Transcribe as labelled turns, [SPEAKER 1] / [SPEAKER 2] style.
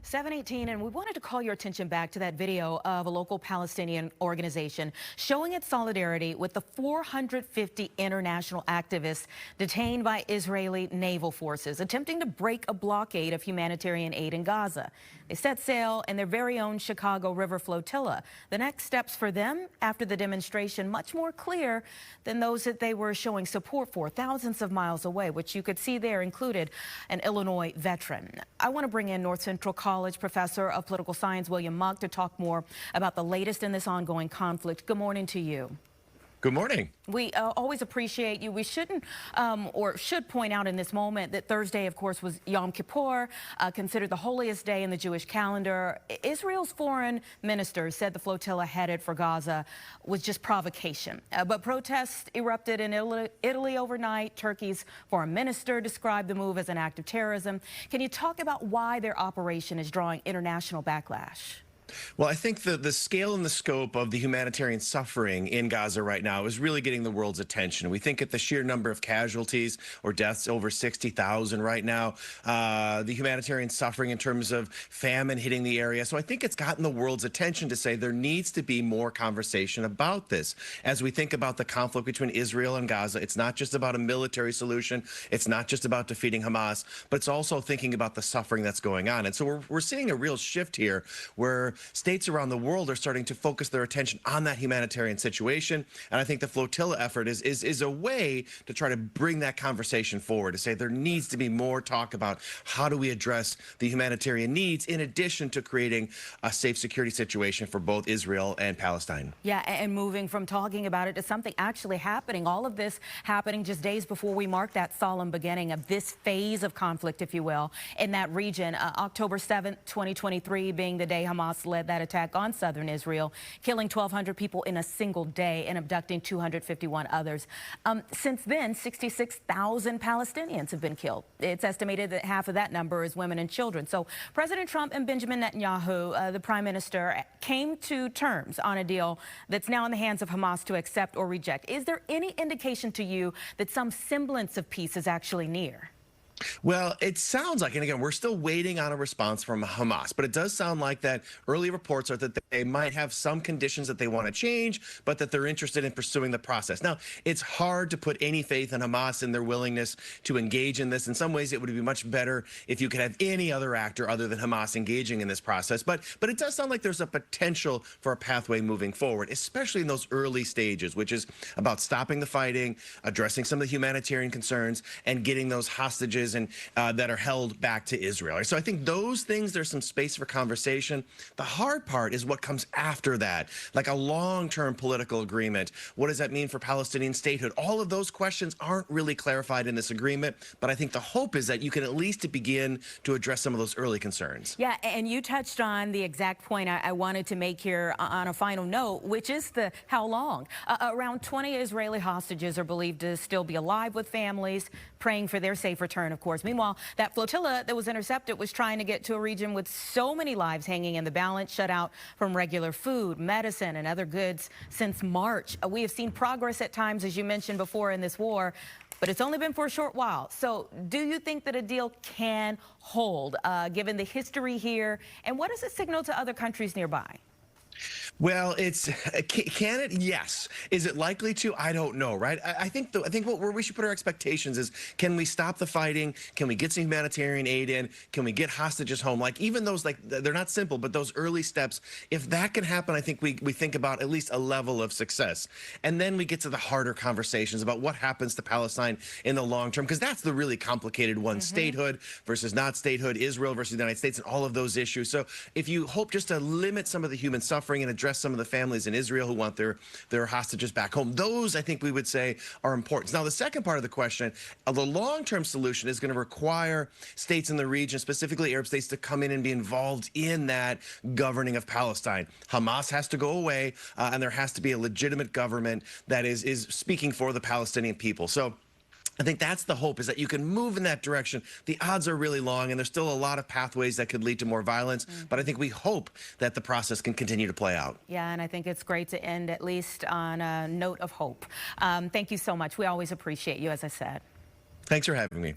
[SPEAKER 1] 7:18, and we wanted to call your attention back to that video of a local Palestinian organization showing its solidarity with the 450 international activists detained by Israeli naval forces, attempting to break a blockade of humanitarian aid in Gaza. They set sail in their very own Chicago River flotilla. The next steps for them after the demonstration much more clear than those that they were showing support for thousands of miles away, which you could see there included an Illinois veteran. I want to bring in North Central College professor of political science William Muck to talk more about the latest in this ongoing conflict. Good morning to you.
[SPEAKER 2] Good morning.
[SPEAKER 1] We always appreciate you. We shouldn't or should point out in this moment that Thursday, of course, was Yom Kippur, considered the holiest day in the Jewish calendar. Israel's foreign minister said the flotilla headed for Gaza was just provocation. But protests erupted in Italy overnight. Turkey's foreign minister described the move as an act of terrorism. Can you talk about why their operation is drawing international backlash?
[SPEAKER 2] Well, I think the scale and the scope of the humanitarian suffering in Gaza right now is really getting the world's attention. We think at the sheer number of casualties or deaths, over 60,000 right now, the humanitarian suffering in terms of famine hitting the area. So I think it's gotten the world's attention to say there needs to be more conversation about this. As we think about the conflict between Israel and Gaza, it's not just about a military solution. It's not just about defeating Hamas, but it's also thinking about the suffering that's going on. And so we're seeing a real shift here where states around the world are starting to focus their attention on that humanitarian situation. And I think the flotilla effort is a way to try to bring that conversation forward, to say there needs to be more talk about how do we address the humanitarian needs in addition to creating a safe security situation for both Israel and Palestine.
[SPEAKER 1] Yeah, and moving from talking about it to something actually happening. All of this happening just days before we mark that solemn beginning of this phase of conflict, if you will, in that region. October 7th, 2023 being the day Hamas led that attack on southern Israel, killing 1,200 people in a single day and abducting 251 others. Since then, 66,000 Palestinians have been killed. It's estimated that half of that number is women and children. So President Trump and Benjamin Netanyahu, the prime minister, came to terms on a deal that's now in the hands of Hamas to accept or reject. Is there any indication to you that some semblance of peace is actually near?
[SPEAKER 2] Well, it sounds like, and again, we're still waiting on a response from Hamas, but it does sound like that early reports are that they might have some conditions that they want to change, but that they're interested in pursuing the process. Now, it's hard to put any faith in Hamas and their willingness to engage in this. In some ways, it would be much better if you could have any other actor other than Hamas engaging in this process. But it does sound like there's a potential for a pathway moving forward, especially in those early stages, which is about stopping the fighting, addressing some of the humanitarian concerns, and getting those hostages and that are held back to Israel. So I think those things, there's some space for conversation. The hard part is what comes after that, like a long-term political agreement. What does that mean for Palestinian statehood? All of those questions aren't really clarified in this agreement, but I think the hope is that you can at least begin to address some of those early concerns.
[SPEAKER 1] Yeah, and you touched on the exact point I wanted to make here on a final note, which is the how long. Around 20 Israeli hostages are believed to still be alive with families, praying for their safe return, of course. Meanwhile, that flotilla that was intercepted was trying to get to a region with so many lives hanging in the balance, shut out from regular food, medicine, and other goods since March. We have seen progress at times, as you mentioned before, in this war, but it's only been for a short while. So do you think that a deal can hold, given the history here? And what does it signal to other countries nearby?
[SPEAKER 2] Well, can it? Yes. Is it likely to? I don't know, right? I think where we should put our expectations is, can we stop the fighting? Can we get some humanitarian aid in? Can we get hostages home? Like, even those, like, they're not simple, but those early steps, if that can happen, I think we think about at least a level of success. And then we get to the harder conversations about what happens to Palestine in the long term, because that's the really complicated one. Statehood versus not statehood, Israel versus the United States, and all of those issues. So if you hope just to limit some of the human suffering and address some of the families in Israel who want their hostages back home, those I think we would say are important. Now, the second part of the question, the long-term solution is going to require states in the region, specifically Arab states, to come in and be involved in that governing of Palestine. Hamas has to go away, and there has to be a legitimate government that is speaking for the Palestinian people. So I think that's the hope, is that you can move in that direction. The odds are really long, and there's still a lot of pathways that could lead to more violence. But I think we hope that the process can continue to play out.
[SPEAKER 1] Yeah, and I think it's great to end at least on a note of hope. Thank you so much. We always appreciate you, as I said.
[SPEAKER 2] Thanks for having me.